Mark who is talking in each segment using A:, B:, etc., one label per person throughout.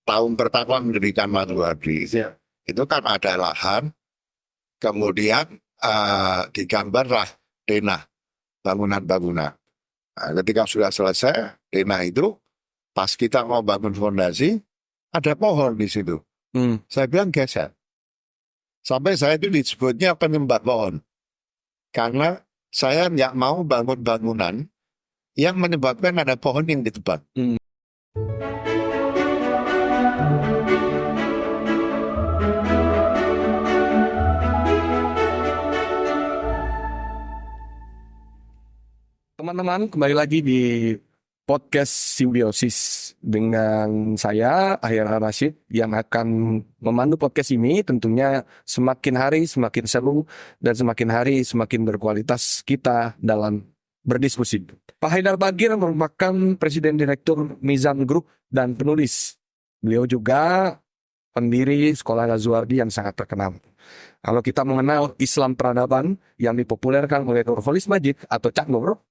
A: tahun pertama mendirikan Madwardi, itu kan ada lahan, kemudian digambarlah denah bangunan-bangunan. Nah, ketika sudah selesai denah itu, pas kita mau bangun fondasi, ada pohon di situ. Saya bilang geser. Sampai saya itu disebutnya penyembah pohon. Karena saya nggak mau bangun bangunan yang menyebabkan ada pohon yang ditebang.
B: Teman-teman, kembali lagi di podcast Simbiosis dengan saya, Ahyar Rashid, yang akan memandu podcast ini. Tentunya semakin hari semakin seru dan semakin hari semakin berkualitas kita dalam berdiskusi. Pak Haidar Bagir merupakan Presiden Direktur Mizan Group dan penulis. Beliau juga pendiri Sekolah Lazuardi yang sangat terkenal. Kalau kita mengenal Islam peradaban yang dipopulerkan oleh Nurholis Majid atau Cak Nur,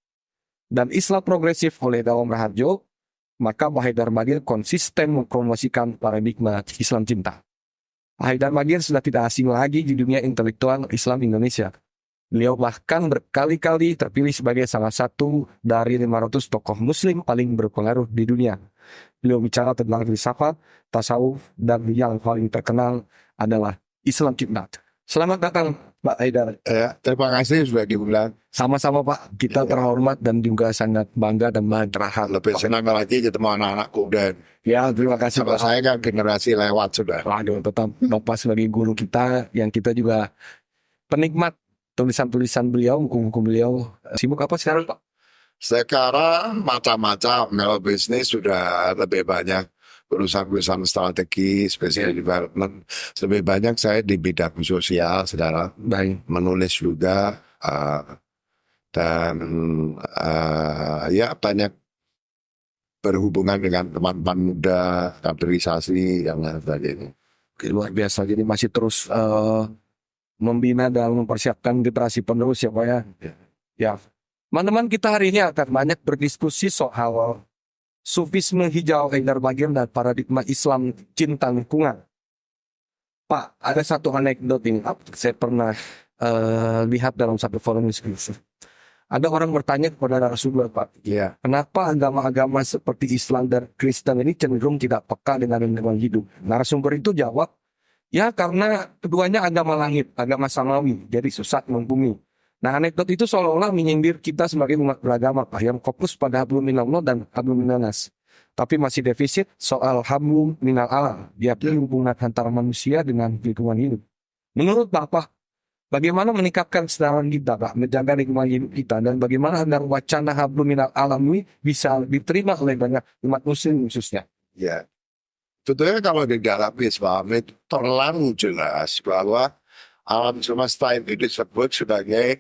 B: dan Islam progresif oleh Dawam Raharjo, maka Pak Haidar Bagir konsisten mempromosikan paradigma Islam cinta. Pak Haidar Bagir sudah tidak asing lagi di dunia intelektual Islam Indonesia. Beliau bahkan berkali-kali terpilih sebagai salah satu dari 500 tokoh muslim paling berpengaruh di dunia. Beliau bicara tentang filsafat, tasawuf, dan yang paling terkenal adalah Islam cinta. Selamat datang, Pak Haidar.
A: Terima kasih sudah diundang.
B: Sama-sama Pak, kita terhormat dan juga sangat bangga dan bahagia.
A: Lebih senang lagi ketemu anak-anakku dan
B: Ya, terima kasih
A: sama
B: Pak.
A: saya kan generasi lewat sudah.
B: Waduh, tetap Bapak sebagai guru kita, yang kita juga penikmat tulisan-tulisan beliau, buku-buku beliau. Sibuk apa sekarang Pak?
A: Sekarang macam-macam, kalau bisnis sudah lebih banyak perusahaan-perusahaan strategi, special development. Lebih banyak saya di bidang sosial, saudara.
B: Baik.
A: Menulis juga, dan ya banyak berhubungan dengan teman-teman muda, kaderisasi, yang lain sebagainya.
B: Luar biasa, jadi masih terus membina dan mempersiapkan generasi penerus ya Pak ya. Ya, teman-teman, kita hari ini akan banyak berdiskusi soal sufisme hijau Haidar Bagir dan paradigma Islam cinta lingkungan. Pak, ada satu anekdot yang saya pernah lihat dalam satu forum diskusi. Ada orang bertanya kepada narasumber, Pak,
A: Iya.
B: kenapa agama-agama seperti Islam dan Kristen ini cenderung tidak peka dengan lingkungan hidup? Narasumber itu jawab, ya karena keduanya agama langit, agama samawi, jadi susah membumi. Nah, anekdot itu seolah-olah menyindir kita sebagai umat beragama, Pak, yang fokus pada hablum minallah dan hablum minanas. Tapi masih defisit soal hablum minal alam, yakni hubungan antara manusia dengan lingkungan hidup. Menurut Bapak, bagaimana meningkatkan kesadaran kita, Pak, menjaga lingkungan hidup kita, dan bagaimana agar wacana hablum minal alam ini bisa diterima oleh banyak umat muslim khususnya?
A: Ya. Sebetulnya kalau di dalam Islam itu terlalu jelas bahwa alam semesta itu disebut sebagai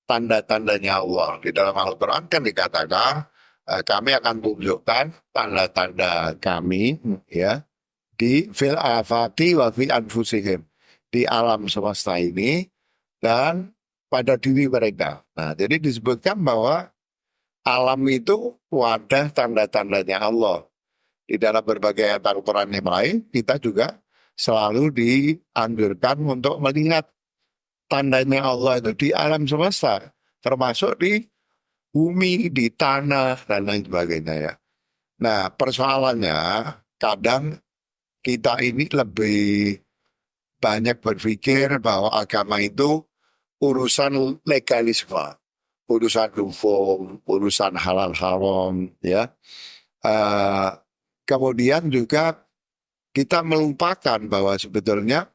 A: tanda-tandanya Allah. Di dalam Al-Quran kan dikatakan, kami akan tunjukkan tanda-tanda kami ya di fil afati wa fi anfusihim, di alam semesta ini dan pada diri mereka. Nah, jadi disebutkan bahwa alam itu wadah tanda-tandanya Allah. Di dalam berbagai ayat Al-Quran yang lain, kita juga selalu dianjurkan untuk melihat tandanya Allah itu di alam semesta, termasuk di bumi, di tanah, dan lain sebagainya ya. Nah, persoalannya kadang kita ini lebih banyak berpikir bahwa agama itu urusan legalisme, urusan hukum, urusan halal haram, ya. Kemudian juga kita melupakan bahwa sebetulnya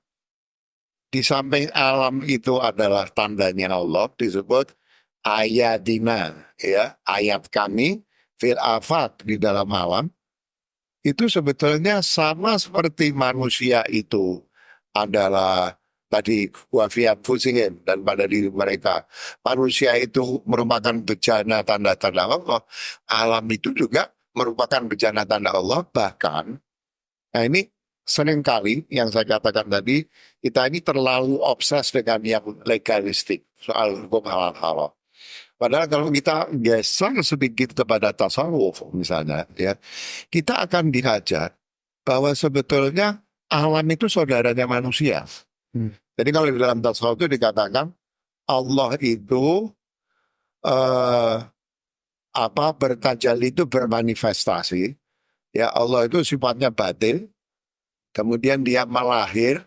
A: di samping alam itu adalah tandanya Allah, disebut ayatina, ya, ayat kami fil afaq, di dalam alam. Itu sebetulnya sama seperti manusia itu adalah tadi wafiat fusingin, dan pada diri mereka. Manusia itu merupakan bejana tanda-tanda Allah. Alam itu juga merupakan bejana tanda Allah. Bahkan, nah ini seringkali yang saya katakan tadi, kita ini terlalu obses dengan yang legalistik, soal hukum halal haram. Padahal kalau kita geser sedikit kepada tasawuf misalnya, ya, kita akan diajak bahwa sebetulnya alam itu saudaranya manusia. Jadi kalau di dalam tasawuf itu dikatakan Allah itu bertajalli itu bermanifestasi. Ya Allah itu sifatnya batin. Kemudian dia melahir.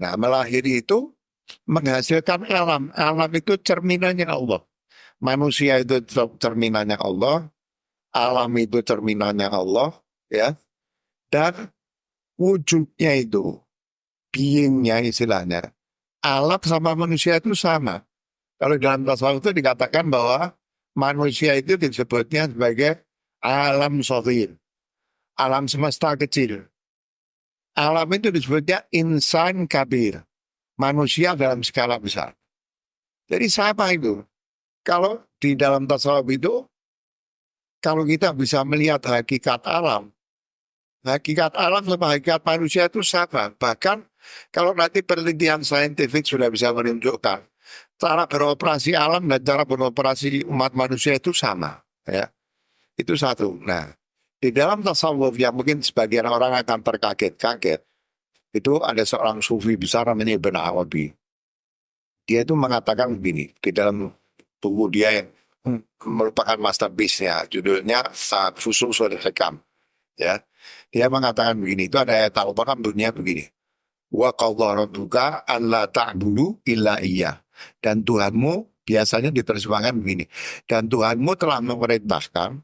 A: Nah melahir itu menghasilkan alam. Alam itu cerminannya Allah. Manusia itu cerminannya Allah. Alam itu cerminannya Allah. Ya. Dan wujudnya itu, beingnya istilahnya. Alam sama manusia itu sama. Kalau dalam tasawuf itu dikatakan bahwa manusia itu disebutnya sebagai alam sohir. Alam semesta kecil. Alam itu disebutnya insan kabir. Manusia dalam skala besar. Jadi sama itu. Kalau di dalam tasawuf itu, kalau kita bisa melihat hakikat alam sama hakikat manusia itu sama. Bahkan kalau nanti penelitian saintifik sudah bisa menunjukkan cara beroperasi alam dan cara beroperasi umat manusia itu sama. Ya. Itu satu. Nah, di dalam tasawuf yang mungkin sebagian orang akan terkaget-kaget, itu ada seorang sufi besar namanya Ibn Arabi. Dia itu mengatakan begini, di dalam buku dia yang merupakan masterpiece-nya, judulnya Fususul Hikam. Ya, dia mengatakan begini, itu ada ayat Al-Quran bunyinya begini. Wa qadha rabbuka alla ta'budu illa iyyah. Dan Tuhanmu biasanya diterjemahkan begini. Dan Tuhanmu telah memerintahkan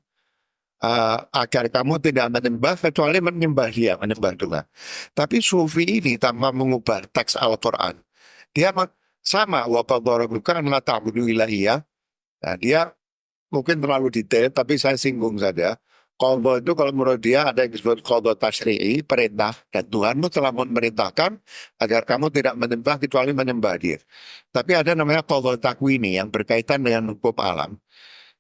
A: agar kamu tidak menyembah kecuali menyembah dia, menyembah Tuhan. Tapi sufi ini tanpa mengubah teks Al-Quran, dia sama wa qadha rabbuka alla ta'budu illa iyyah. Nah, dia mungkin terlalu detail, tapi saya singgung saja. Qadha itu kalau menurut dia ada yang disebut qadha tasyri'i, perintah, dan Tuhanmu telah memerintahkan agar kamu tidak menyembah kecuali menyembah dia. Tapi ada namanya qadha takwini yang berkaitan dengan hukum alam.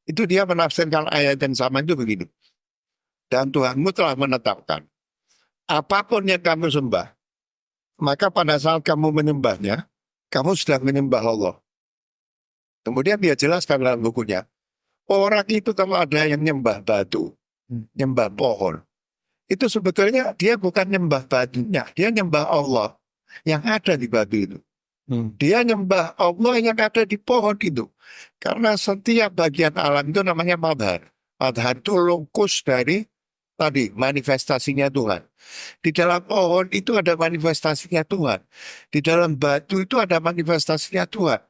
A: Itu dia menafsirkan ayat yang sama itu begini. Dan Tuhanmu telah menetapkan apapun yang kamu sembah, maka pada saat kamu menyembahnya, kamu sedang menyembah Allah. Kemudian dia jelaskan dalam bukunya, orang itu kalau ada yang nyembah batu, nyembah pohon, itu sebetulnya dia bukan nyembah batunya, dia nyembah Allah yang ada di batu itu. Dia nyembah Allah yang ada di pohon itu. Karena setiap bagian alam itu namanya madhar. Madhar itu lokus dari tadi manifestasinya Tuhan. Di dalam pohon itu ada manifestasinya Tuhan. Di dalam batu itu ada manifestasinya Tuhan.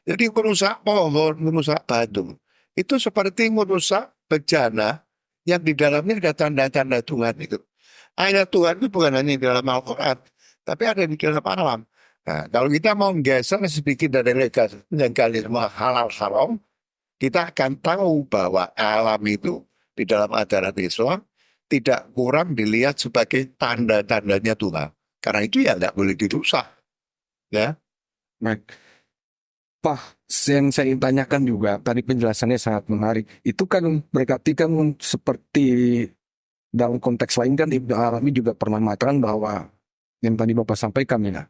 A: Jadi merusak pohon, merusak batu, itu seperti merusak bejana yang di dalamnya ada tanda-tanda Tuhan itu. Ayat Tuhan itu bukan hanya di dalam Al-Quran, tapi ada di dalam alam. Nah, kalau kita mau geser sedikit dari legalisme halal haram, kita akan tahu bahwa alam itu di dalam ajaran Islam tidak kurang dilihat sebagai tanda-tandanya Tuhan. Karena itu ya tidak boleh dirusak. Ya.
B: Baik. Pak, yang saya ingin tanyakan juga, tadi penjelasannya sangat menarik. Itu kan berarti kan seperti dalam konteks lain kan Ibnu Arabi juga pernah mengatakan bahwa yang tadi Bapak sampaikan ya,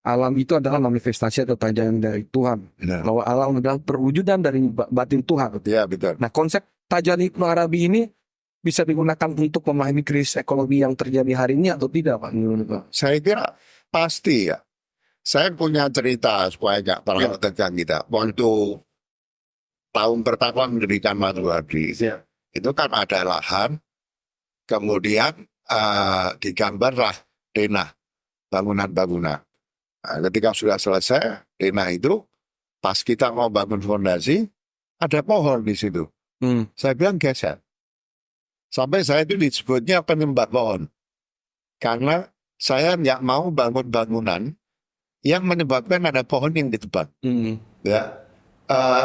B: alam itu adalah manifestasi atau tajaman dari Tuhan.
A: Benar.
B: Bahwa alam adalah perwujudan dari batin Tuhan.
A: Ya, betul.
B: Nah, konsep tajaman Ibnu Arabi ini bisa digunakan untuk memahami krisis ekonomi yang terjadi hari ini atau tidak, Pak?
A: Saya kira pasti ya. Saya punya cerita supaya nggak terlalu tegang kita. Waktu tahun pertama mendirikan Madhuwardi, itu kan ada lahan, kemudian digambarlah denah, bangunan-bangunan. Nah, ketika sudah selesai denah itu, pas kita mau bangun fondasi, ada pohon di situ. Saya bilang geser. Sampai saya itu disebutnya penyembah pohon. Karena saya nggak mau bangun bangunan yang menyebabkan ada pohon yang ditebang. Ya.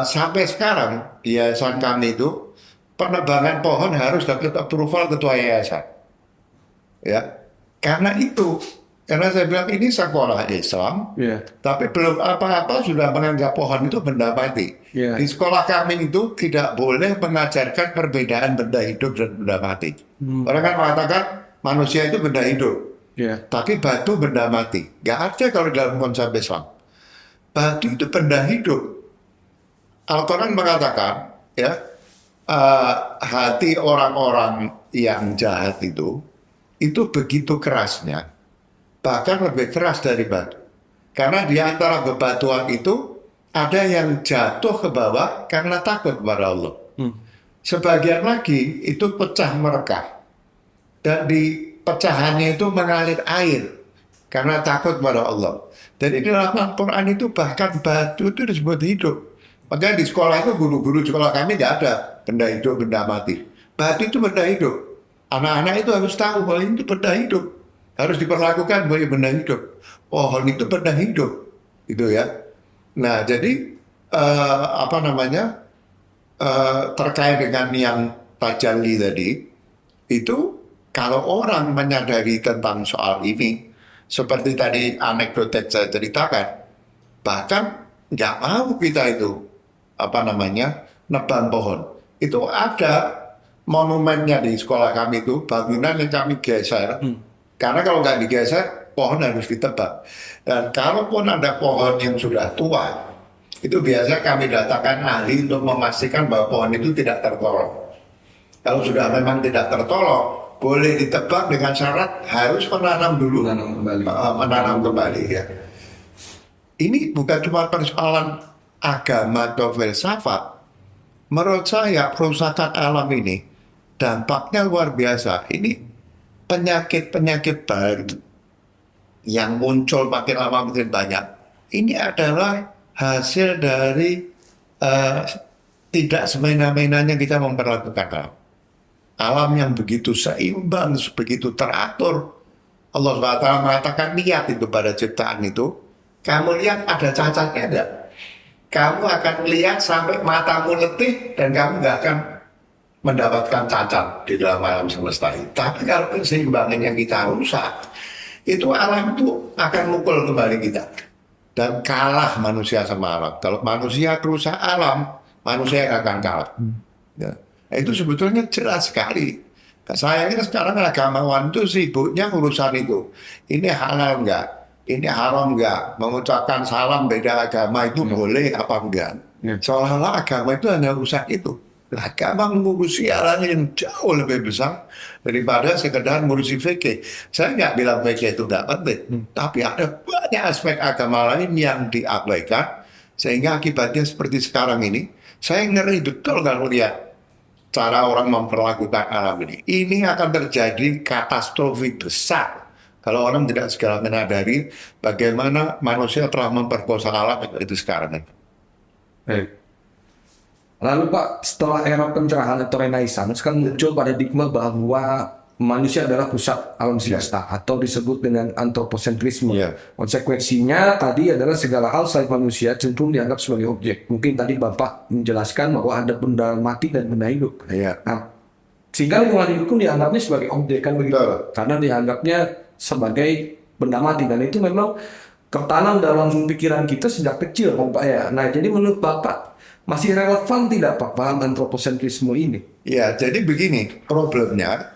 A: Sampai sekarang di yayasan kami itu penebangan pohon harus dapat approval ketua yayasan. Ya. Karena saya bilang ini sekolah Islam, tapi belum apa-apa sudah menganggap pohon itu benda mati. Di sekolah kami itu tidak boleh mengajarkan perbedaan benda hidup dan benda mati. Orang kan mengatakan manusia itu benda hidup. Tapi batu benda mati. Gak ada kalau dalam konsep Islam. Batu itu benda hidup. Al-Quran mengatakan, ya, hati orang-orang yang jahat itu itu begitu kerasnya, bahkan lebih keras dari batu. Karena di antara bebatuan itu ada yang jatuh ke bawah karena takut kepada Allah. Sebagian lagi itu pecah merekah. Dan di pecahannya itu mengalir air karena takut kepada Allah. Dan di dalam Al-Quran itu bahkan batu itu disebut hidup. Makanya di sekolah itu guru-guru sekolah kami nggak ada benda hidup, benda mati. Batu itu benda hidup. Anak-anak itu harus tahu bahwa itu benda hidup. Harus diperlakukan sebagai benda hidup. Pohon itu benda hidup. Gitu ya. Nah jadi terkait dengan yang tajalli tadi, itu kalau orang menyadari tentang soal ini, seperti tadi anekdot yang saya ceritakan, bahkan nggak mau kita itu nebang pohon. Itu ada monumennya di sekolah kami itu, bangunan yang kami geser. Karena kalau nggak digeser, pohon harus ditebang. Dan kalaupun ada pohon yang sudah tua, itu biasa kami datangkan ahli untuk memastikan bahwa pohon itu tidak tertolong. Kalau sudah memang tidak tertolong, boleh ditebang dengan syarat harus menanam dulu. Menanam kembali ya. Ini bukan cuma persoalan agama atau filsafat. Menurut saya perusakan alam ini dampaknya luar biasa. Ini penyakit-penyakit baru yang muncul makin lama makin banyak. Ini adalah hasil dari tidak semena-menanya kita memperlakukan alam. Alam yang begitu seimbang, begitu teratur. Allah SWT mengatakan niat itu pada ciptaan itu. Kamu lihat ada cacatnya enggak? Kamu akan melihat sampai matamu letih dan kamu nggak akan mendapatkan cacat di dalam alam semesta ini. Tapi kalau keseimbangan yang kita rusak, itu alam itu akan mukul kembali kita. Dan kalah manusia sama alam. Kalau manusia kerusak alam, manusia akan kalah. Ya. Itu sebetulnya jelas sekali. Sayangnya sekarang agamawan itu sibuknya urusan itu. Ini halal enggak? Ini haram enggak? Mengucapkan salam beda agama itu boleh apa enggak? Seolah-olah agama itu hanya urusan itu. Agama mengurusi hal yang jauh lebih besar daripada sekedar ngurusi fikih. Saya nggak bilang fikih itu tidak penting, tapi ada banyak aspek agama lain yang diabaikan sehingga akibatnya seperti sekarang ini. Saya ngeri betul kalau lihat cara orang memperlakukan alam ini. Ini akan terjadi katastrofi besar kalau orang tidak segera menyadari bagaimana manusia telah memperkosa alam itu sekarang.
B: Lalu Pak, setelah era pencerahan atau Renaissance kan muncul paradigma bahwa manusia adalah pusat alam semesta atau disebut dengan antroposentrisme. Konsekuensinya tadi adalah segala hal selain manusia cenderung dianggap sebagai objek. Mungkin tadi Bapak menjelaskan bahwa ada benda mati dan benda hidup. Nah, sehingga lingkungan hidup pun dianggapnya sebagai objek kan begitu. Karena dianggapnya sebagai benda mati dan itu memang tertanam dalam pikiran kita sejak kecil Pak ya. Nah, jadi menurut Bapak masih relevan tidak Pak paham antroposentrisme ini?
A: Ya, jadi begini problemnya.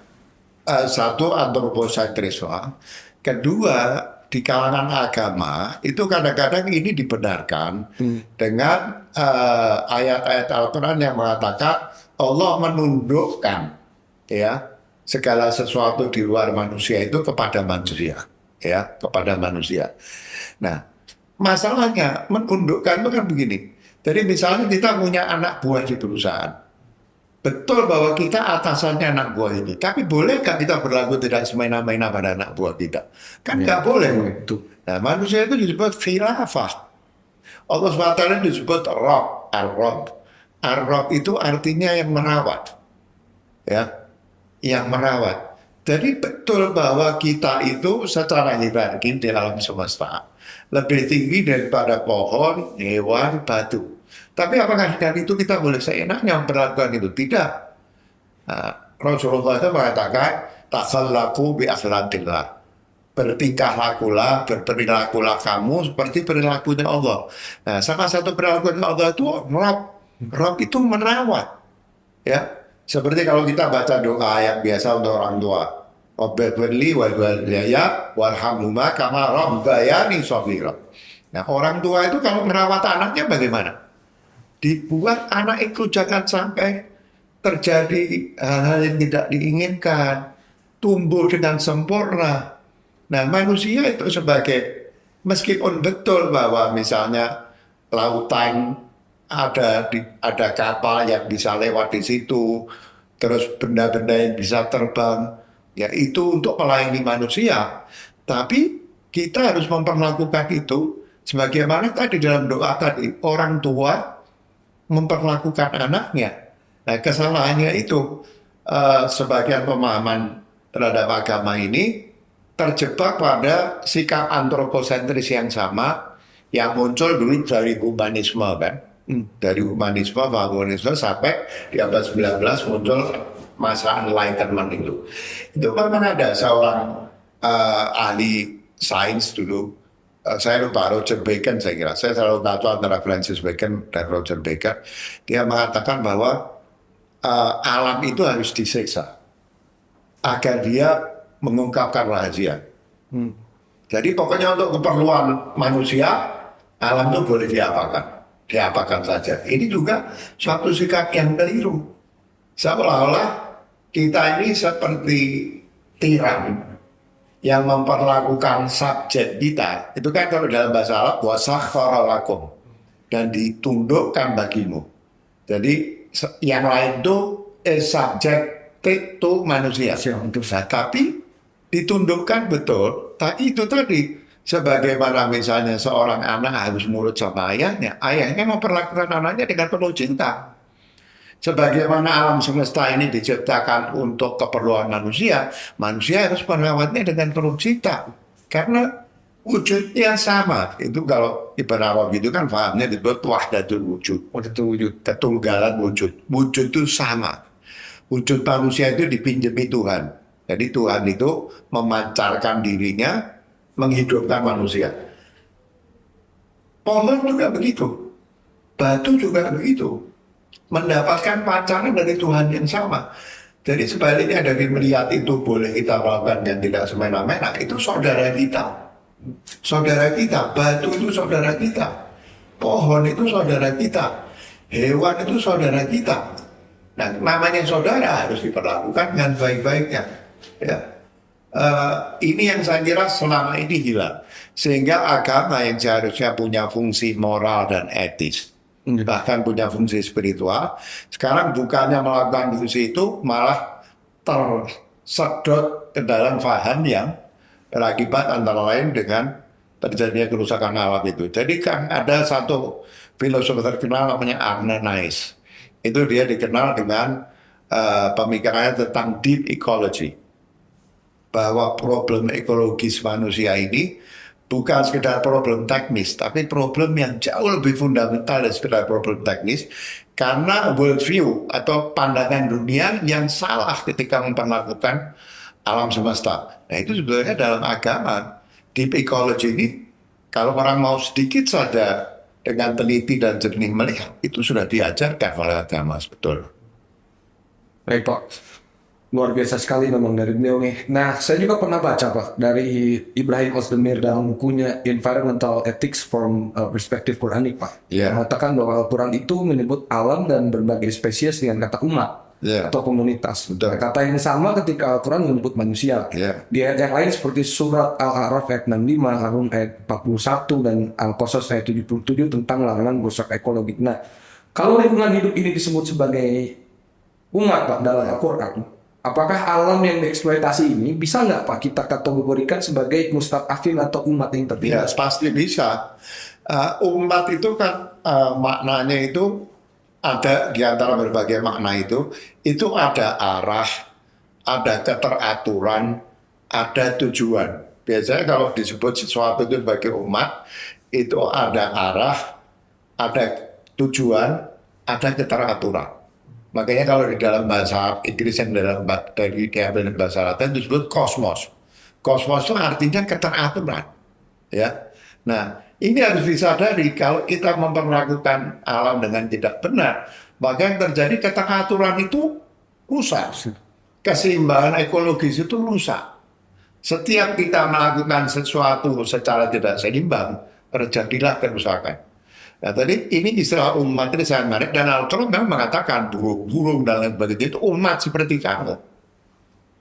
A: Satu, antroposentrisme. Kedua, di kalangan agama itu kadang-kadang ini dibenarkan dengan ayat-ayat Al-Quran yang mengatakan Allah menundukkan ya segala sesuatu di luar manusia itu kepada manusia, ya kepada manusia. Nah, masalahnya menundukkan itu kan begini. Jadi misalnya kita punya anak buah di perusahaan. Betul bahwa kita atasannya anak buah ini. Tapi bolehkah kita berlaku tidak semena-mena pada anak buah kita? Kan nggak boleh. Nah, manusia itu disebut khilafah. Allah SWT disebut Rabb, Ar-Rabb. Ar-Rabb itu artinya yang merawat. Ya, yang merawat. Jadi betul bahwa kita itu secara hierarki di alam semesta lebih tinggi daripada pohon, hewan, batu. Tapi apakah dari itu kita boleh seenaknya memperlakukan itu? Tidak. Nah, Rasulullah itu mengatakan, takhallaku bi akhlaqillah. Bertingkah lakulah, berperilakulah kamu seperti perilakunya Allah. Nah, salah satu perilakunya Allah itu Rabb. Rabb itu merawat. Ya, seperti kalau kita baca doa yang biasa untuk orang tua. Rabbighfirli walwalidayya warhamhuma kama rabbayani shaghira. Nah, orang tua itu kalau merawat anaknya bagaimana? Dibuat anak itu jangan sampai terjadi hal-hal yang tidak diinginkan. tumbuh dengan sempurna. Nah, manusia itu sebagai, meskipun betul bahwa misalnya lautan ada kapal yang bisa lewat di situ, terus benda-benda yang bisa terbang, ya itu untuk melayani manusia. Tapi kita harus memperlakukan itu sebagaimana tadi dalam doa tadi, orang tua memperlakukan anaknya. Nah, kesalahannya itu sebagian pemahaman terhadap agama ini terjebak pada sikap antroposentris yang sama yang muncul dulu dari humanisme kan. Dari humanisme sampai di abad 19 muncul masa enlightenment itu. Itu memang ada seorang ahli sains dulu, saya lupa, Roger Bacon saya kira. Saya selalu tahu antara Francis Bacon dan Roger Bacon. Dia mengatakan bahwa alam itu harus disiksa agar dia mengungkapkan rahasia. Jadi pokoknya untuk keperluan manusia, alam itu boleh diapakan saja. Ini juga suatu sikap yang keliru. Seolah-olah kita ini seperti tiran yang memperlakukan subjek kita. Itu kan kalau dalam bahasa Arab, wasakhkhara lakum, dan ditundukkan bagimu. Jadi yang lain itu subject to manusia. Nah, tapi ditundukkan betul. Tapi itu tadi, sebagaimana misalnya seorang anak harus nurut sama ayahnya memperlakukan anaknya dengan penuh cinta. Sebagaimana alam semesta ini diciptakan untuk keperluan manusia, manusia harus merawatnya dengan penuh cinta. Karena wujudnya sama. Itu kalau Ibn Arabi itu kan pahamnya disebut wahdatul wujud. Ketunggalan wujud. Wujud itu sama. Wujud manusia itu dipinjami Tuhan. Jadi Tuhan itu memancarkan dirinya, menghidupkan manusia. Pohon juga begitu. Batu juga begitu. Mendapatkan pancaran dari Tuhan yang sama. Jadi sebaliknya dari melihat itu boleh kita melakukan dan tidak semena-mena, itu saudara kita. Saudara kita, batu itu saudara kita. Pohon itu saudara kita. Hewan itu saudara kita. Nah, namanya saudara harus diperlakukan dengan baik-baiknya. Ya. Ini yang saya kira selama ini hilang. Sehingga agama yang seharusnya punya fungsi moral dan etis, bahkan punya fungsi spiritual, sekarang bukannya melakukan fungsi itu, malah tersedot ke dalam faham yang berakibat antara lain dengan terjadinya kerusakan alam itu. Jadi kan ada satu filosof terkenal namanya Arne Naes. Itu dia dikenal dengan pemikirannya tentang deep ecology. Bahwa problem ekologis manusia ini bukan sekedar problem teknis, tapi problem yang jauh lebih fundamental dari sekedar problem teknis, karena worldview atau pandangan dunia yang salah ketika memperlakukan alam semesta. Nah, itu sebenarnya dalam agama deep ecology ini, kalau orang mau sedikit saja dengan teliti dan jernih melihat, itu sudah diajarkan oleh agama sebetulnya.
B: Baik Pak, luar biasa sekali memang dari beliau nih. Nah, saya juga pernah baca Pak dari Ibrahim Ozdemir dalam bukunya Environmental Ethics from Perspective Quranic Pak.
A: Yeah.
B: Mengatakan bahwa Al-Quran itu menyebut alam dan berbagai spesies dengan kata umat. Atau komunitas.
A: Betul.
B: Kata yang sama ketika Al-Quran menyebut manusia. Di ayat yang lain seperti surat Al-A'raf ayat 65, Al-Rum ayat 41, dan Al-Qasas ayat 77 tentang larangan merusak ekologi. Nah, kalau lingkungan hidup ini disebut sebagai umat Pak dalam Al-Quran, apakah alam yang dieksploitasi ini bisa nggak Pak kita kategorikan sebagai mustadafin atau umat yang tertindas?
A: Ya, pasti bisa. Umat itu kan maknanya itu ada di antara berbagai makna itu ada arah, ada keteraturan, ada tujuan. Biasanya kalau disebut sesuatu itu sebagai umat, itu ada arah, ada tujuan, ada keteraturan. Makanya kalau di dalam bahasa Inggris yang diambil bahasa Latin itu disebut kosmos. Kosmos itu artinya keteraturan. Ya. Nah, ini harus disadari kalau kita memperlakukan alam dengan tidak benar, maka yang terjadi keteraturan itu rusak. Keseimbangan ekologis itu rusak. Setiap kita melakukan sesuatu secara tidak seimbang, terjadilah kerusakan. Nah, tadi ini istilah umat ini sangat menarik, dan Al-Quran memang mengatakan burung-burung dan lain sebagainya itu umat seperti kamu.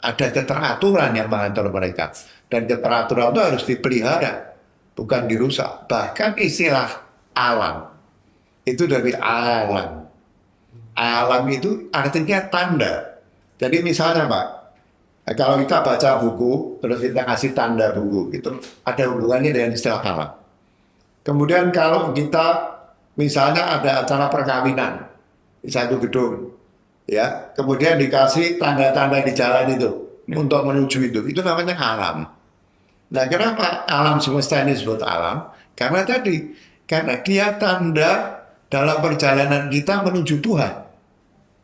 A: ada keteraturan yang mengatur mereka. Dan keteraturan itu harus dipelihara, bukan dirusak. Bahkan istilah alam, itu dari alam. Alam itu artinya tanda. Jadi misalnya Pak, kalau kita baca buku, terus kita kasih tanda buku, itu ada hubungannya dengan istilah alam. Kemudian kalau kita misalnya ada acara perkawinan di satu gedung, ya, kemudian dikasih tanda-tanda di jalan itu untuk menuju itu namanya alam. Nah, kenapa alam semesta ini disebut alam? Karena dia tanda dalam perjalanan kita menuju Tuhan.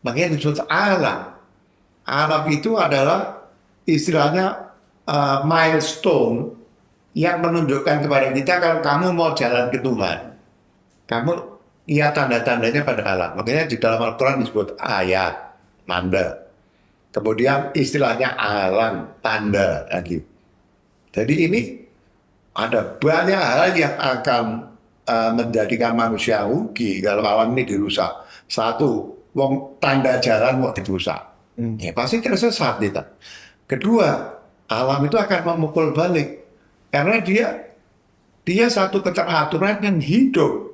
A: Makanya disebut alam. Alam itu adalah istilahnya milestone yang menunjukkan kepada kita kalau kamu mau jalan ke Tuhan, kamu lihat tanda-tandanya pada alam. Makanya di dalam Al-Quran disebut ayat, tanda. Kemudian istilahnya alam, tanda lagi. Jadi ini ada banyak hal yang akan menjadikan manusia rugi kalau alam ini dirusak. Satu, tanda jalan mau dirusak. Ya pasti tersesat kita. Kedua, alam itu akan memukul balik. Karena dia satu keteraturan yang hidup.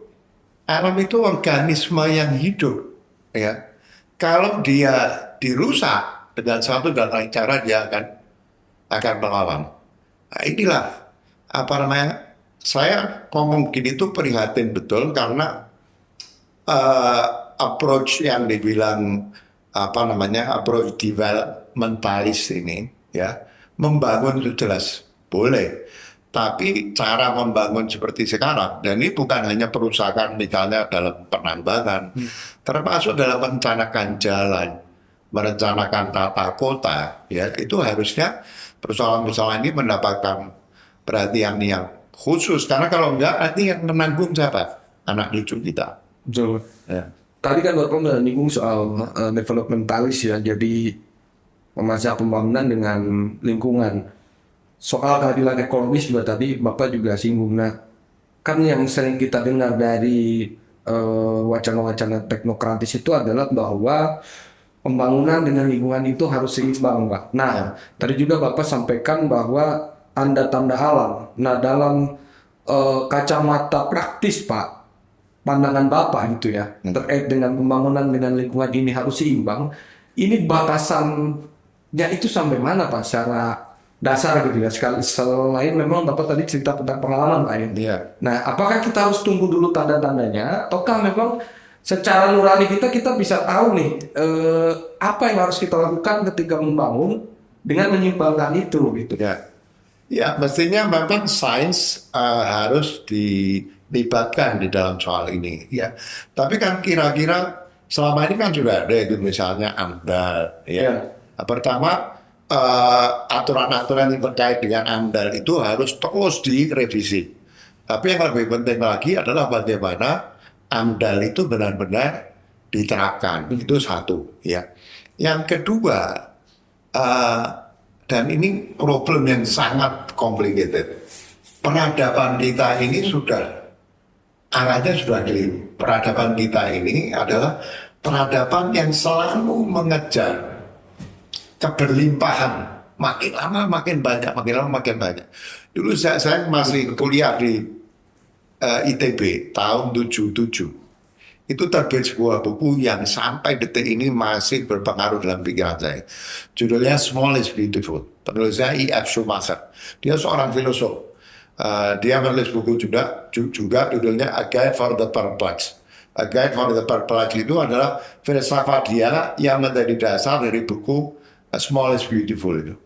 A: Alam itu organisme yang hidup. Ya. Kalau dia dirusak dengan satu dan lain cara, dia akan melawan. Nah, inilah saya ngomong gini itu prihatin betul karena approach yang dibilang approach developmentalis ini, ya, membangun itu jelas boleh, tapi cara membangun seperti sekarang, dan ini bukan hanya perusahaan misalnya dalam penambangan, termasuk dalam merencanakan jalan, merencanakan tata kota, ya, itu harusnya persoalan-persoalan ini mendapatkan perhatian yang khusus, karena kalau enggak nanti yang menanggung siapa? Anak cucu kita.
B: Betul.
A: Ya.
B: Tadi kan Bapak udah nyinggung soal developmentalis ya, jadi memasang pembangunan dengan lingkungan. Soal keadilan ekonomis juga tadi Bapak juga singgung. Nah, kan yang sering kita dengar dari wacana-wacana teknokratis itu adalah bahwa pembangunan dengan lingkungan itu harus seimbang, Pak. Nah, tadi juga Bapak sampaikan bahwa tanda-tanda alam. Nah, dalam kacamata praktis, Pak, pandangan Bapak gitu ya, terkait dengan pembangunan dengan lingkungan ini harus seimbang. Ini batasannya itu sampai mana, Pak, secara dasar gitu ya. Selain memang Bapak tadi cerita tentang pengalaman, Pak, ya.
A: Iya.
B: Nah, apakah kita harus tunggu dulu tanda-tandanya, ataukah memang secara nurani kita bisa tahu nih apa yang harus kita lakukan ketika membangun dengan menyeimbangkan itu gitu.
A: Ya, mestinya memang sains harus dilibatkan di dalam soal ini, ya. Tapi kan kira-kira selama ini kan sudah ada itu misalnya AMDAL, ya. Pertama aturan-aturan yang terkait dengan AMDAL itu harus terus direvisi. Tapi yang lebih penting lagi adalah bagaimana AMDAL itu benar-benar diterapkan. Itu satu, ya. Yang kedua, dan ini problem yang sangat complicated. Peradaban kita ini arahnya sudah keliru. Peradaban kita ini adalah peradaban yang selalu mengejar keberlimpahan. Makin lama makin banyak, makin lama makin banyak. Dulu saya masih kuliah di ITB tahun 77. Itu terbit sebuah buku yang sampai detik ini masih berpengaruh dalam pikiran saya. Judulnya Small is Beautiful. Penulisnya E.F. Schumacher. Dia seorang filosof. Dia menulis buku juga judulnya A Guide for the Perplexed. A Guide for the Perplexed itu adalah filsafat dia yang menjadi dasar dari buku Small is Beautiful itu.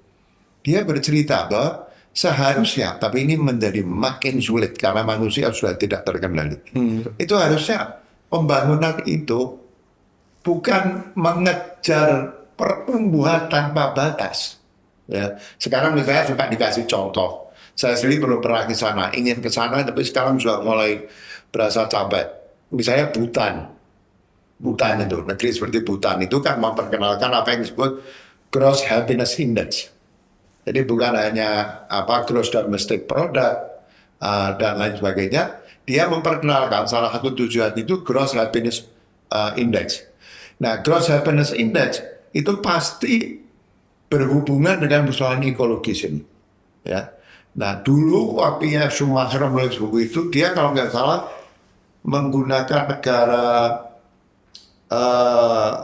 A: Dia bercerita bahwa seharusnya, tapi ini menjadi makin sulit karena manusia sudah tidak terkendali. Itu harusnya pembangunan itu bukan mengejar pertumbuhan tanpa batas. Ya, sekarang misalnya suka dikasih contoh. Saya sendiri belum pernah ke sana, ingin ke sana, tapi sekarang sudah mulai berasa capek. Misalnya Bhutan itu, negeri seperti Bhutan itu kan memperkenalkan apa yang disebut Gross Happiness Index. Jadi bukan hanya gross domestic product dan lain sebagainya, dia memperkenalkan salah satu tujuan itu Gross Happiness Index. Nah, Gross Happiness Index itu pasti berhubungan dengan persoalan ekologis ini. Ya. Nah dulu waktunya Schumacher menulis buku itu, dia kalau nggak salah menggunakan negara,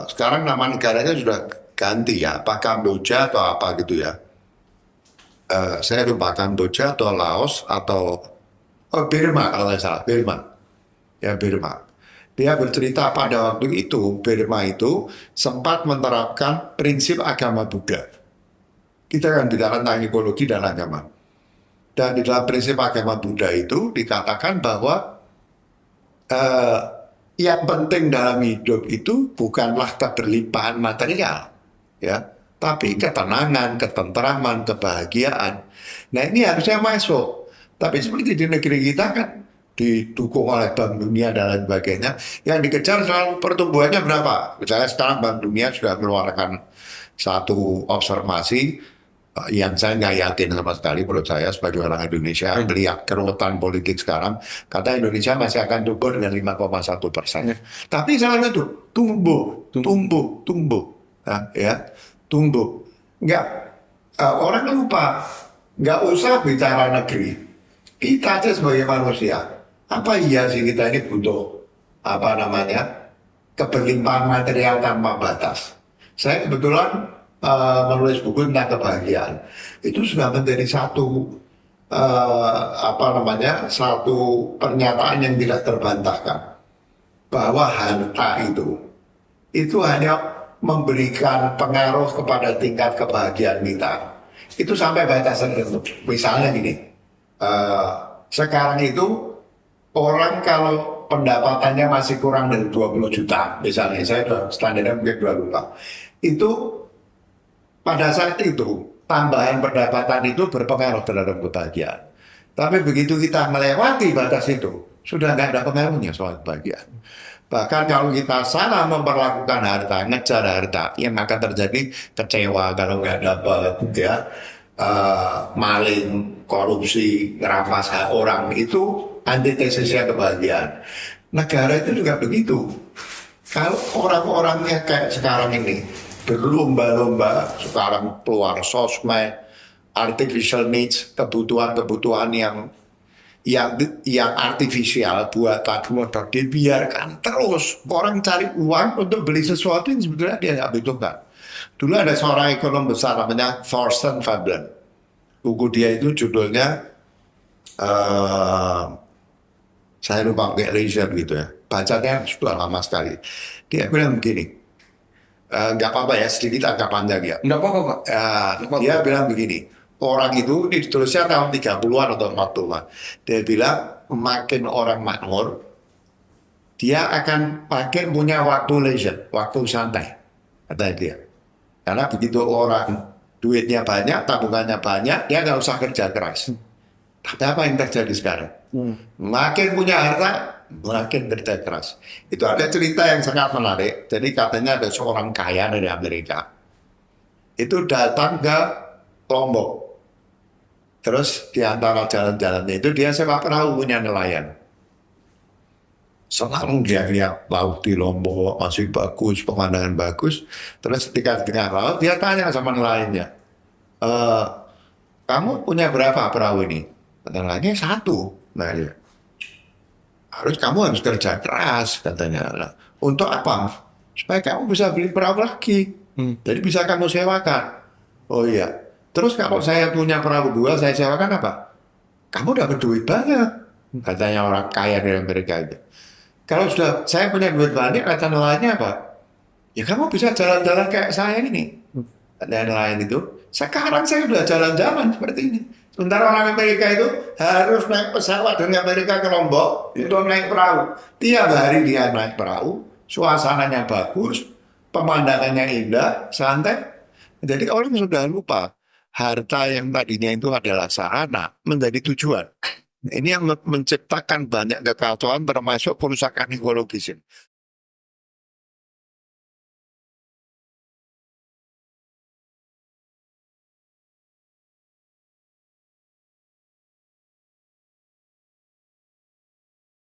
A: sekarang nama negaranya sudah ganti ya, apa Kamboja atau apa gitu ya. Saya lupa Kamboja atau Laos atau Burma kalau nggak salah, Burma. Ya Burma. Dia bercerita pada waktu itu Burma itu sempat menerapkan prinsip agama Buddha. Kita kan bicara tentang ekologi dan agama. Dan di dalam prinsip agama Buddha itu dikatakan bahwa eh, yang penting dalam hidup itu bukanlah keberlimpahan material, ya, tapi ketenangan, ketentraman, kebahagiaan. Nah ini harusnya masuk. Tapi seperti di negeri kita kan didukung oleh Bank Dunia dan lain sebagainya, yang dikejar selalu pertumbuhannya berapa. Misalnya sekarang Bank Dunia sudah mengeluarkan satu observasi yang saya nggak yakin sama sekali menurut saya sebagai orang Indonesia melihat keruwetan politik sekarang, kata Indonesia masih akan tumbuh dengan 5,1%. Tapi salahnya tuh tumbuh, nah, ya tumbuh. Nggak, orang lupa, nggak usah bicara negeri. Kita aja sebagai manusia, apa iya sih kita ini butuh apa namanya keberlimpahan material tanpa batas? Saya kebetulan menulis buku tentang kebahagiaan, itu sudah menjadi satu apa namanya satu pernyataan yang tidak terbantahkan bahwa harta itu hanya memberikan pengaruh kepada tingkat kebahagiaan kita. Itu sampai batas tertentu. Misalnya gini, sekarang itu orang kalau pendapatannya masih kurang dari 20 juta, misalnya saya standarnya mungkin 2 juta, itu pada saat itu, tambahan pendapatan itu berpengaruh terhadap kebahagiaan. Tapi begitu kita melewati batas itu, sudah nggak ada pengaruhnya soal kebahagiaan. Bahkan kalau kita salah memperlakukan harta, ngejar harta, yang akan terjadi kecewa kalau nggak dapat, ya, maling, korupsi, ngerampas hak orang, itu antitesisnya kebahagiaan. Negara itu juga begitu. Kalau orang-orangnya kayak sekarang ini, berlomba-lomba sekarang keluar sosmed, artificial needs, kebutuhan-kebutuhan yang artifisial buatan dibiarkan terus orang cari uang untuk beli sesuatu yang sebetulnya dia nggak butuhkan. Dulu ada seorang ekonom besar namanya Thorsten Veblen. Buku dia itu judulnya saya lupa kayak leisure gitu ya. Bacanya sudah lama sekali. Dia bilang begini. Nggak apa-apa ya, sedikit agak panjang ya.
B: Nggak apa-apa, Pak.
A: Dia bilang begini, orang itu, ini ditulisnya tahun 30-an atau 40-an. Dia bilang, makin orang makmur, dia akan makin punya waktu leisure, waktu santai, kata dia. Karena begitu orang duitnya banyak, tabungannya banyak, dia nggak usah kerja keras. Tapi apa yang terjadi sekarang? Makin punya harta, makin kerja keras. Itu ada cerita yang sangat menarik. Jadi katanya ada seorang kaya dari Amerika. Itu datang ke Lombok. Terus di antara jalan-jalannya itu dia sewa perahu punya nelayan. Selalu dia lihat laut di Lombok masih bagus, pemandangan bagus. Terus ketika di tengah laut dia tanya sama nelayannya, kamu punya berapa perahu ini? Nelayannya satu. Nah dia, kamu harus kerja keras katanya. Nah, untuk apa? Supaya kamu bisa beli perahu lagi. Jadi bisa kamu sewakan. Oh iya. Terus kalau saya punya perahu dua, saya sewakan apa? Kamu dapat duit banyak. Katanya orang kaya di Amerika itu. Kalau sudah saya punya duit banyak, kata nelayannya apa? Ya kamu bisa jalan-jalan kayak saya ini. Kata nelayan itu. Sekarang saya sudah jalan-jalan seperti ini. Sementara orang Amerika itu harus naik pesawat dari Amerika ke Lombok untuk naik perahu. Tiap hari dia naik perahu, suasananya bagus, pemandangannya indah, santai. Jadi orang sudah lupa harta yang tadinya itu adalah sarana menjadi tujuan. Ini yang menciptakan banyak kekacauan termasuk kerusakan ekologis.